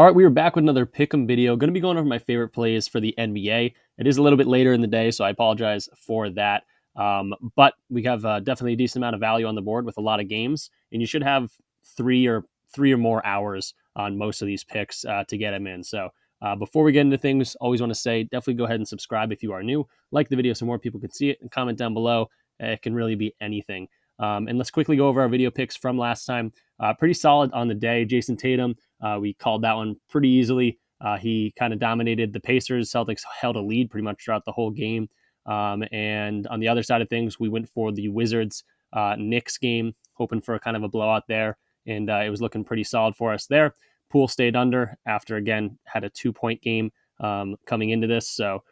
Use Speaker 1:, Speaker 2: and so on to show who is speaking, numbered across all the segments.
Speaker 1: All right, we are back with another pick'em video. Going to be going over my favorite plays for the NBA. It is a little bit later in the day, so I apologize for that. But we have definitely a decent amount of value on the board with a lot of games, and you should have three or more hours on most of these picks to get them in. So before we get into things, always want to say definitely go ahead and subscribe if you are new. Like the video so more people can see it, and comment down below. It can really be anything. And let's quickly go over our video picks from last time. Pretty solid on the day. Jason Tatum. We called that one pretty easily. He kind of dominated the Pacers. Celtics held a lead pretty much throughout the whole game. And on the other side of things, we went for the Wizards Knicks game, hoping for a kind of a blowout there. And it was looking pretty solid for us there. Poole stayed under after, again, had a 2-point game coming into this. So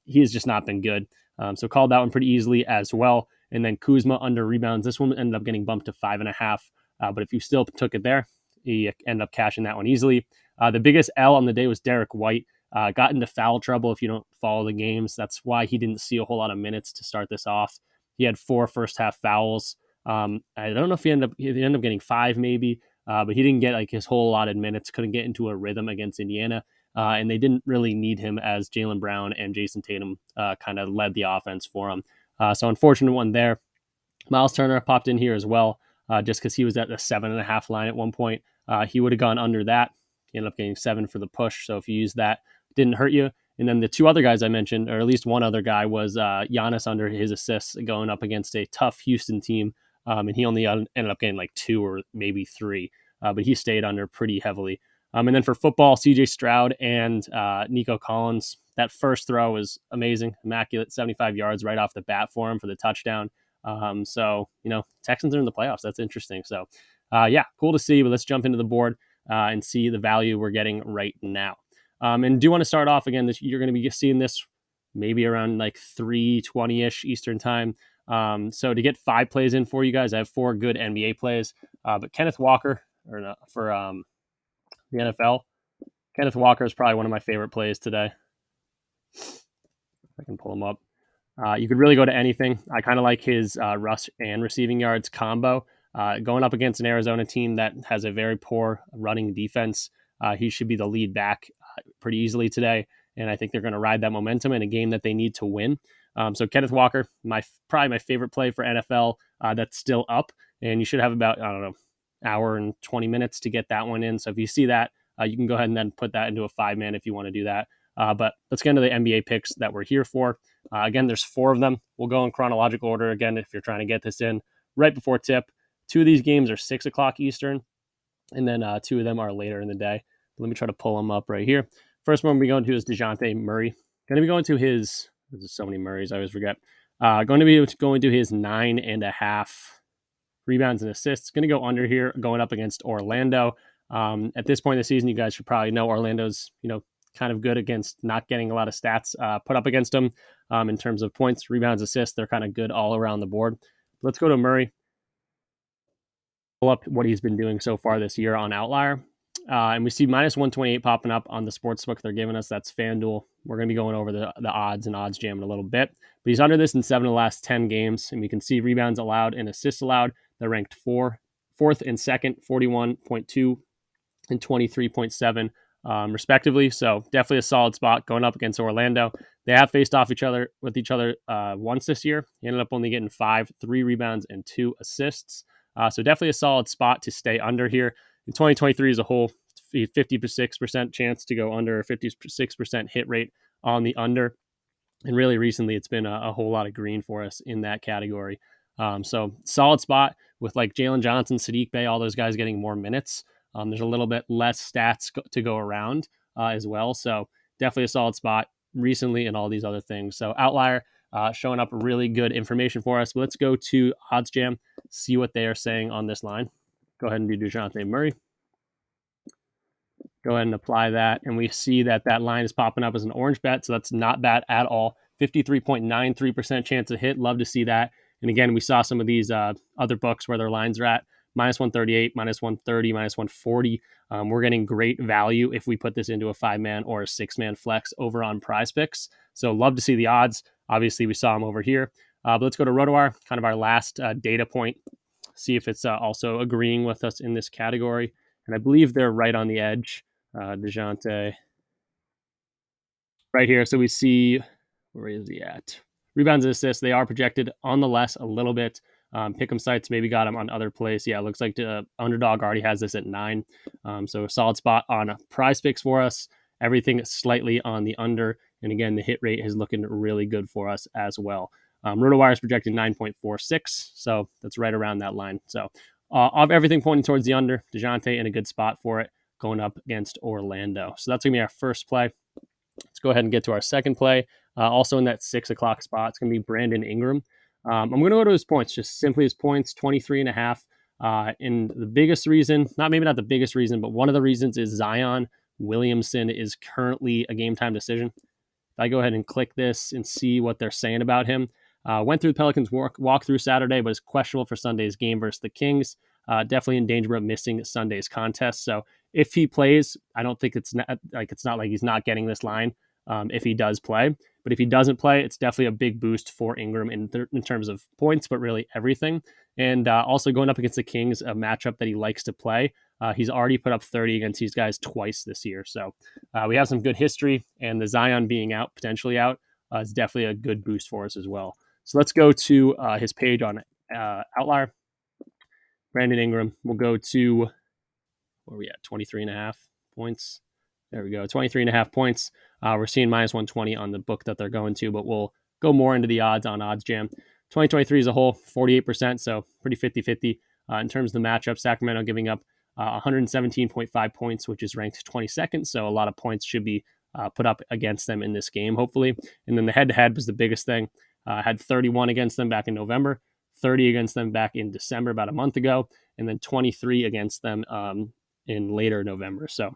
Speaker 1: he has just not been good. So called that one pretty easily as well. And then Kuzma under rebounds. This one ended up getting bumped to 5.5. But if you still took it there, he ended up cashing that one easily. The biggest L on the day was Derek White. Got into foul trouble if you don't follow the games. That's why he didn't see a whole lot of minutes to start this off. He had 4 first-half fouls. I don't know if he ended up getting 5 maybe, but he didn't get like his whole allotted minutes. Couldn't get into a rhythm against Indiana, and they didn't really need him as Jalen Brown and Jason Tatum kind of led the offense for him. So unfortunate one there. Miles Turner popped in here as well, just because he was at the 7.5 line at one point. He would have gone under that. He ended up getting 7 for the push. So if you use that, it didn't hurt you. And then the 2 other guys I mentioned, or at least one other guy, was Giannis under his assists going up against a tough Houston team. And he only ended up getting like 2 or maybe 3, but he stayed under pretty heavily. And then for football, CJ Stroud and Nico Collins, that first throw was amazing, immaculate, 75 yards right off the bat for him for the touchdown. So, Texans are in the playoffs. That's interesting. So, yeah, cool to see. But let's jump into the board and see the value we're getting right now. And do want to start off again. You're going to be seeing this maybe around like 3:20ish Eastern time. So to get 5 plays in for you guys, I have 4 good NBA plays. But Kenneth Walker for the NFL, Kenneth Walker is probably one of my favorite plays today. I can pull him up. You could really go to anything. I kind of like his rush and receiving yards combo. Going up against an Arizona team that has a very poor running defense, he should be the lead back pretty easily today. And I think they're going to ride that momentum in a game that they need to win. So Kenneth Walker, probably my favorite play for NFL that's still up. And you should have about, I don't know, hour and 20 minutes to get that one in. So if you see that, you can go ahead and then put that into a 5-man if you want to do that. But let's get into the NBA picks that we're here for. Again, there's 4 of them. We'll go in chronological order again if you're trying to get this in right before tip. 2 of these games are 6 o'clock Eastern, and then 2 of them are later in the day. Let me try to pull them up right here. First one we're going to is Dejounte Murray. Going to be going to his, there's so many Murrays, I always forget. Going to be going to his 9.5 rebounds and assists. Going to go under here, going up against Orlando. At this point in the season, you guys should probably know Orlando's, kind of good against not getting a lot of stats put up against them in terms of points, rebounds, assists. They're kind of good all around the board. Let's go to Murray. Pull up what he's been doing so far this year on Outlier. And we see minus 128 popping up on the sportsbook they're giving us. That's FanDuel. We're going to be going over the odds and odds jam in a little bit. But he's under this in 7 of the last 10 games. And we can see rebounds allowed and assists allowed. They're ranked fourth and second, 41.2 and 23.7. Respectively. So definitely a solid spot going up against Orlando. They have faced off each other once this year. He ended up only getting 5, 3 rebounds, and 2 assists. So definitely a solid spot to stay under here. In 2023 as a whole, 56% chance to go under, 56% hit rate on the under. And really recently, it's been a whole lot of green for us in that category. So solid spot with like Jalen Johnson, Sadiq Bey, all those guys getting more minutes. There's a little bit less stats to go around as well. So definitely a solid spot recently and all these other things. So Outlier showing up really good information for us. But let's go to Odds Jam, see what they are saying on this line. Go ahead and do Dejounte Murray. Go ahead and apply that. And we see that line is popping up as an orange bet. So that's not bad at all. 53.93% chance to hit. Love to see that. And again, we saw some of these other books where their lines are at. Minus 138, minus 130, minus 140. We're getting great value if we put this into a 5-man or a 6-man flex over on PrizePicks. So love to see the odds. Obviously, we saw them over here. But let's go to RotoWire, kind of our last data point. See if it's also agreeing with us in this category. And I believe they're right on the edge. Dejounte right here. So we see, where is he at? Rebounds and assists, they are projected on the less a little bit. Pick'em sites maybe got him on other plays. Yeah, it looks like Underdog already has this at 9. So a solid spot on Prize Picks for us. Everything slightly on the under. And again, the hit rate is looking really good for us as well. RotoWire is projecting 9.46, so that's right around that line. So of everything pointing towards the under, Dejounte in a good spot for it, going up against Orlando. So that's going to be our first play. Let's go ahead and get to our second play. Also in that 6 o'clock spot, it's going to be Brandon Ingram. I'm going to go to his points, just simply his points, 23.5. And the biggest reason, maybe not the biggest reason, but one of the reasons is Zion Williamson is currently a game time decision. If I go ahead and click this and see what they're saying about him, went through the Pelicans walkthrough Saturday, but is questionable for Sunday's game versus the Kings. Definitely in danger of missing Sunday's contest. So if he plays, I don't think it's not like he's not getting this line if he does play. But if he doesn't play, it's definitely a big boost for Ingram in terms of points, but really everything. And also going up against the Kings, a matchup that he likes to play. He's already put up 30 against these guys twice this year. So we have some good history, and the Zion being out, potentially out, is definitely a good boost for us as well. So let's go to his page on Outlier. Brandon Ingram. We'll go to, where are we at? 23.5 points. There we go. 23.5 points. We're seeing minus 120 on the book that they're going to, but we'll go more into the odds on OddsJam. 2023 as a whole, 48%, so pretty 50-50. In terms of the matchup, Sacramento giving up 117.5 points, which is ranked 22nd, so a lot of points should be put up against them in this game, hopefully. And then the head-to-head was the biggest thing. Had 31 against them back in November, 30 against them back in December, about a month ago, and then 23 against them in later November. So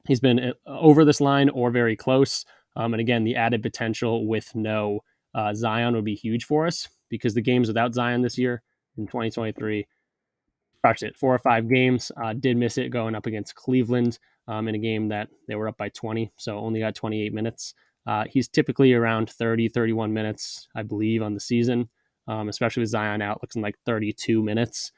Speaker 1: he's been over this line or very close. And again, the added potential with no Zion would be huge for us, because the games without Zion this year in 2023, crushed it. 4 or 5 games. Did miss it going up against Cleveland in a game that they were up by 20, so only got 28 minutes. He's typically around 30, 31 minutes, I believe, on the season, especially with Zion out, looking like 32 minutes.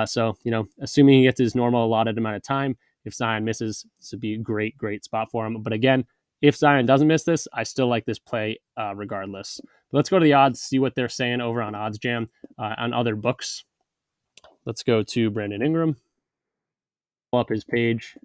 Speaker 1: So, assuming he gets his normal allotted amount of time, if Zion misses, this would be a great, great spot for him. But again, if Zion doesn't miss this, I still like this play regardless. But let's go to the odds, see what they're saying over on OddsJam on other books. Let's go to Brandon Ingram. Pull up his page.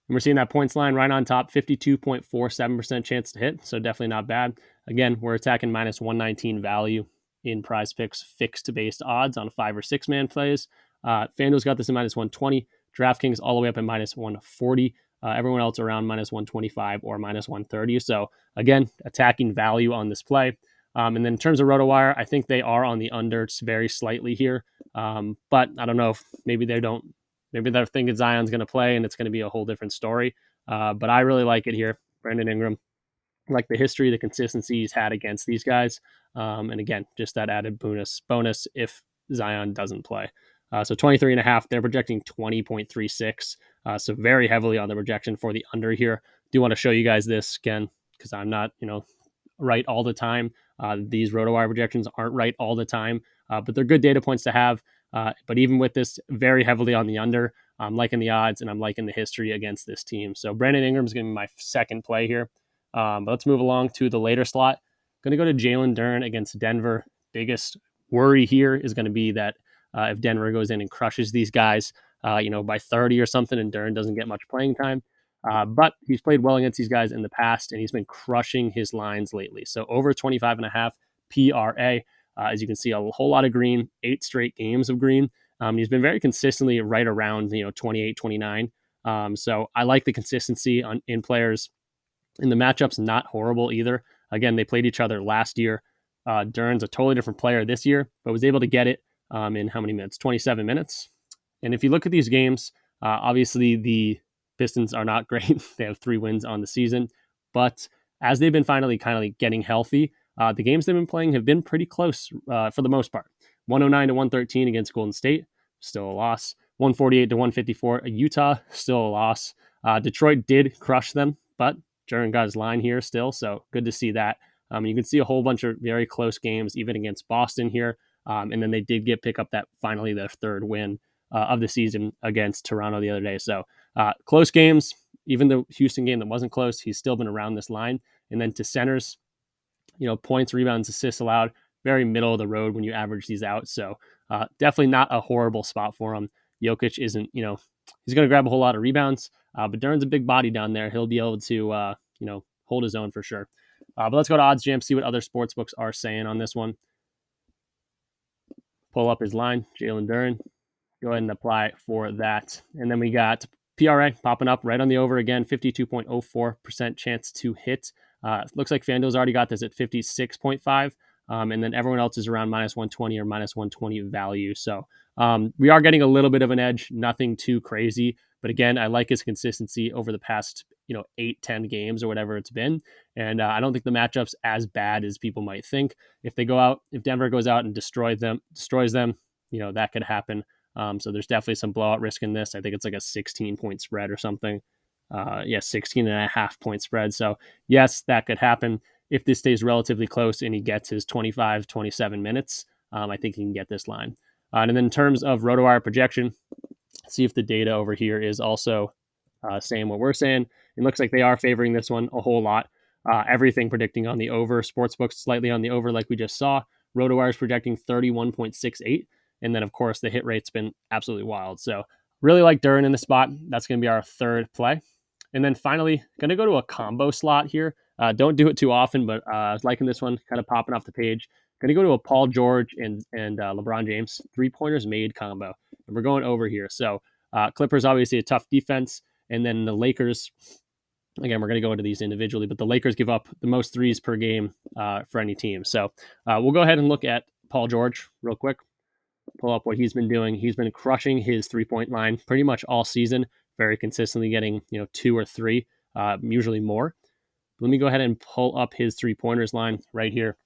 Speaker 1: And we're seeing that points line right on top, 52.47% chance to hit, so definitely not bad. Again, we're attacking minus 119 value in PrizePicks fixed-based odds on 5 or 6 man plays. FanDuel's got this in minus 120. DraftKings all the way up at minus 140. Everyone else around minus 125 or minus 130. So again, attacking value on this play. And then in terms of RotoWire, I think they are on the under very slightly here. But I don't know if maybe they're thinking Zion's going to play and it's going to be a whole different story. But I really like it here. Brandon Ingram, like the history, the consistency he's had against these guys. And again, just that added bonus if Zion doesn't play. So 23.5, they're projecting 20.36. So very heavily on the projection for the under here. Do want to show you guys this again, because I'm not, right all the time. These RotoWire projections aren't right all the time, but they're good data points to have. But even with this, very heavily on the under, I'm liking the odds and I'm liking the history against this team. So Brandon Ingram is going to be my second play here. But let's move along to the later slot. Going to go to Jalen Duren against Denver. Biggest worry here is going to be that if Denver goes in and crushes these guys, by 30 or something, and Duren doesn't get much playing time. But he's played well against these guys in the past, and he's been crushing his lines lately. So over 25.5 PRA. As you can see, a whole lot of green, 8 straight games of green. He's been very consistently right around 28, 29. So I like the consistency in players. In the matchups, not horrible either. Again, they played each other last year. Duren's a totally different player this year, but was able to get it in how many minutes? 27 minutes. And if you look at these games, obviously the Pistons are not great. They have 3 wins on the season. But as they've been finally kind of getting healthy, the games they've been playing have been pretty close for the most part. 109 to 113 against Golden State, still a loss. 148 to 154 Utah, still a loss. Detroit did crush them, but Duren got his line here still, so good to see that. You can see a whole bunch of very close games, even against Boston here. And then they did pick up that finally their 3rd win of the season against Toronto the other day. So Close games, even the Houston game that wasn't close, he's still been around this line. And then to centers, points, rebounds, assists allowed, very middle of the road when you average these out. So definitely not a horrible spot for him. Jokic isn't, he's going to grab a whole lot of rebounds, but Duren's a big body down there. He'll be able to, hold his own for sure. But let's go to Odds Jam, see what other sports books are saying on this one. Pull up his line, Jalen Duren. Go ahead and apply for that. And then we got PRA popping up right on the over again, 52.04% chance to hit. Looks like FanDuel's already got this at 56.5. And then everyone else is around minus 120 or minus 120 value. So we are getting a little bit of an edge, nothing too crazy. But again, I like his consistency over the past, 8-10 games or whatever it's been. And I don't think the matchup's as bad as people might think. If Denver goes out and destroys them, that could happen. So there's definitely some blowout risk in this. I think it's like a 16-point spread or something. 16.5-point spread. So yes, that could happen. If this stays relatively close and he gets his 25, 27 minutes, I think he can get this line. And then in terms of RotoWire projection, see if the data over here is also saying what we're saying. It looks like they are favoring this one a whole lot. Everything predicting on the over. Sportsbooks slightly on the over like we just saw. RotoWire is projecting 31.68. And then, of course, the hit rate's been absolutely wild. So really like Duren in the spot. That's going to be our third play. And then finally, going to go to a combo slot here. Don't do it too often, but I was liking this one, kind of popping off the page. Going to go to a Paul George and LeBron James three-pointers made combo. And we're going over here. So Clippers, obviously a tough defense. And then the Lakers, again, we're going to go into these individually, but the Lakers give up the most threes per game for any team. So we'll go ahead and look at Paul George real quick. Pull up what he's been doing. He's been crushing his three-point line pretty much all season, very consistently getting 2 or 3, usually more. Let me go ahead and pull up his three-pointers line right here.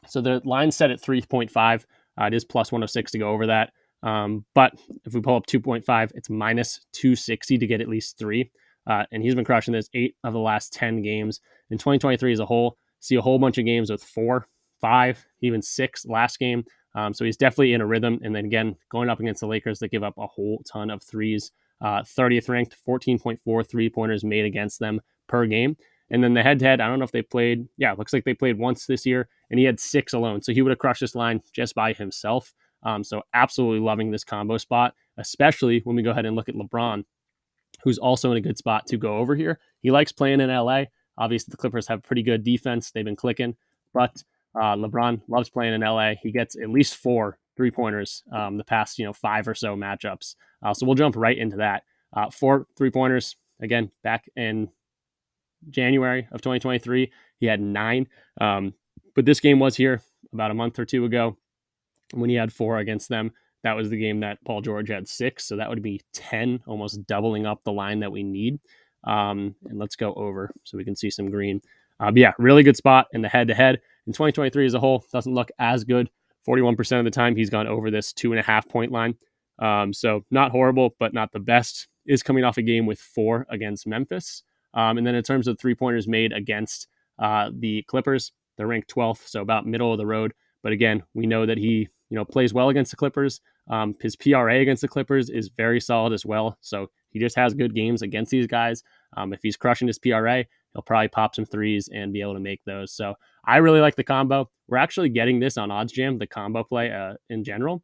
Speaker 1: So the line's set at 3.5. It is plus 106 to go over that. But if we pull up 2.5, it's minus 260 to get at least 3. And he's been crushing this 8 of the last 10 games. In 2023 as a whole, see a whole bunch of games with 4, 5, even 6 last game. So he's definitely in a rhythm. And then again, going up against the Lakers that give up a whole ton of threes. 30th ranked, 14.4 3-pointers made against them per game. And then the head-to-head, I don't know if they played. Yeah, it looks like they played once this year, and he had 6 alone. So he would have crushed this line just by himself. So absolutely loving this combo spot, especially when we go ahead and look at LeBron, who's also in a good spot to go over here. He likes playing in LA. Obviously, the Clippers have pretty good defense. They've been clicking, but LeBron loves playing in LA. He gets at least 4 3-pointers the past 5 or so matchups. So we'll jump right into that. 4 3-pointers, again, back in January of 2023, he had 9. But this game was here about a month or two ago when he had 4 against them. That was the game that Paul George had 6. So that would be 10, almost doubling up the line that we need. And let's go over so we can see some green. But yeah, really good spot in the head-to-head. In 2023 as a whole, doesn't look as good. 41% of the time, he's gone over this 2.5-point line. So not horrible, but not the best. Is coming off a game with 4 against Memphis. And then in terms of three-pointers made against the Clippers, they're ranked 12th, so about middle of the road. But again, we know that he plays well against the Clippers. His PRA against the Clippers is very solid as well. So he just has good games against these guys. If he's crushing his PRA, he'll probably pop some threes and be able to make those. So I really like the combo. We're actually getting this on OddsJam, the combo play in general.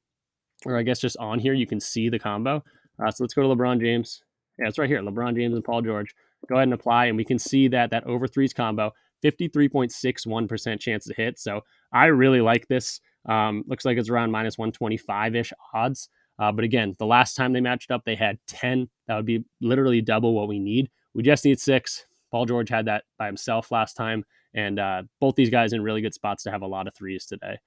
Speaker 1: Or I guess just on here, you can see the combo. So let's go to LeBron James. Yeah, it's right here. LeBron James and Paul George. Go ahead and apply, and we can see that over threes combo, 53.61% chance to hit. So I really like this. Looks like it's around minus 125-ish odds. But again, the last time they matched up, they had 10. That would be literally double what we need. We just need 6. Paul George had that by himself last time. And both these guys in really good spots to have a lot of threes today.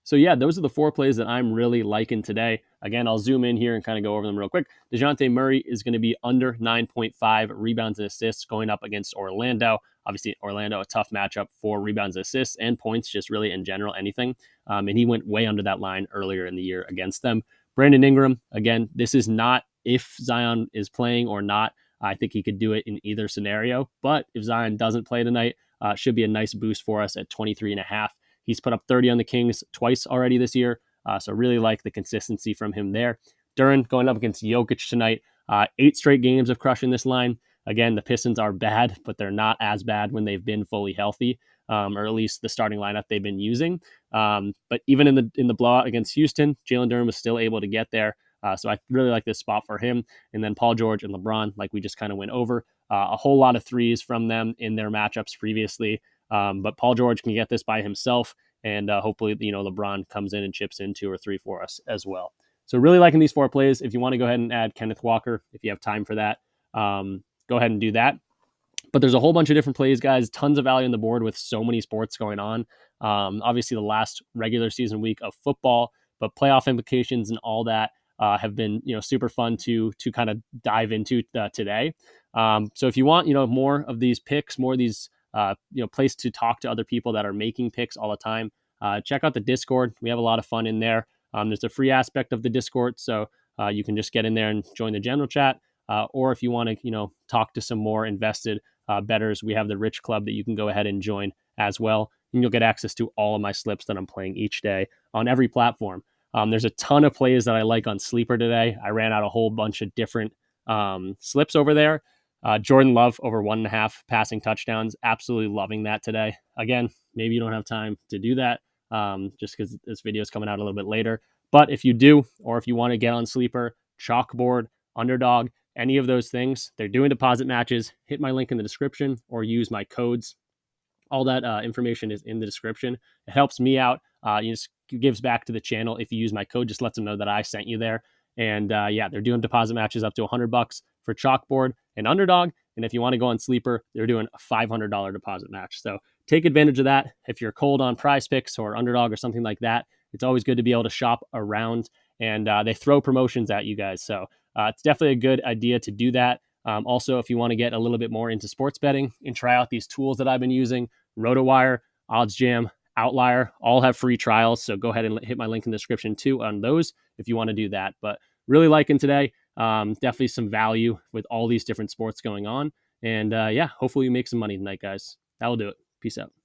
Speaker 1: So yeah, those are the 4 plays that I'm really liking today. Again, I'll zoom in here and kind of go over them real quick. Dejounte Murray is going to be under 9.5 rebounds and assists going up against Orlando. Obviously, Orlando, a tough matchup for rebounds, assists, and points, just really in general, anything. And he went way under that line earlier in the year against them. Brandon Ingram, again, this is not if Zion is playing or not. I think he could do it in either scenario. But if Zion doesn't play tonight, should be a nice boost for us at 23.5. He's put up 30 on the Kings twice already this year. So really like the consistency from him there. Duren going up against Jokic tonight. 8 straight games of crushing this line. Again, the Pistons are bad, but they're not as bad when they've been fully healthy, or at least the starting lineup they've been using. But even in the blowout against Houston, Jalen Duren was still able to get there. So I really like this spot for him. And then Paul George and LeBron, like we just kind of went over, a whole lot of threes from them in their matchups previously. But Paul George can get this by himself, and hopefully, LeBron comes in and chips in 2 or 3 for us as well. So really liking these 4 plays. If you want to go ahead and add Kenneth Walker, if you have time for that, go ahead and do that. But there's a whole bunch of different plays, guys. Tons of value on the board with so many sports going on. Obviously, the last regular season week of football, but playoff implications and all that have been super fun to kind of dive into today. So if you want more of these picks, more of these place to talk to other people that are making picks all the time, check out the Discord. We have a lot of fun in there. There's a free aspect of the Discord, so you can just get in there and join the general chat. Or if you want to, talk to some more invested bettors, we have the Rich Club that you can go ahead and join as well. And you'll get access to all of my slips that I'm playing each day on every platform. There's a ton of plays that I like on Sleeper today. I ran out a whole bunch of different slips over there. Jordan Love over 1.5 passing touchdowns. Absolutely loving that today. Again, maybe you don't have time to do that just because this video is coming out a little bit later. But if you do, or if you want to get on Sleeper, Chalkboard, Underdog, any of those things, they're doing deposit matches. Hit my link in the description or use my codes. All that information is in the description. It helps me out. It just gives back to the channel if you use my code. Just lets them know that I sent you there. And they're doing deposit matches up to $100 for Chalkboard and Underdog. And if you want to go on Sleeper, they're doing a $500 deposit match. So take advantage of that. If you're cold on PrizePicks or Underdog or something like that, it's always good to be able to shop around. And they throw promotions at you guys. So it's definitely a good idea to do that. Also, if you want to get a little bit more into sports betting and try out these tools that I've been using, RotoWire, OddsJam, Outlier, all have free trials. So go ahead and hit my link in the description too on those if you want to do that. But really liking today. Definitely some value with all these different sports going on. And hopefully you make some money tonight, guys. That'll do it. Peace out.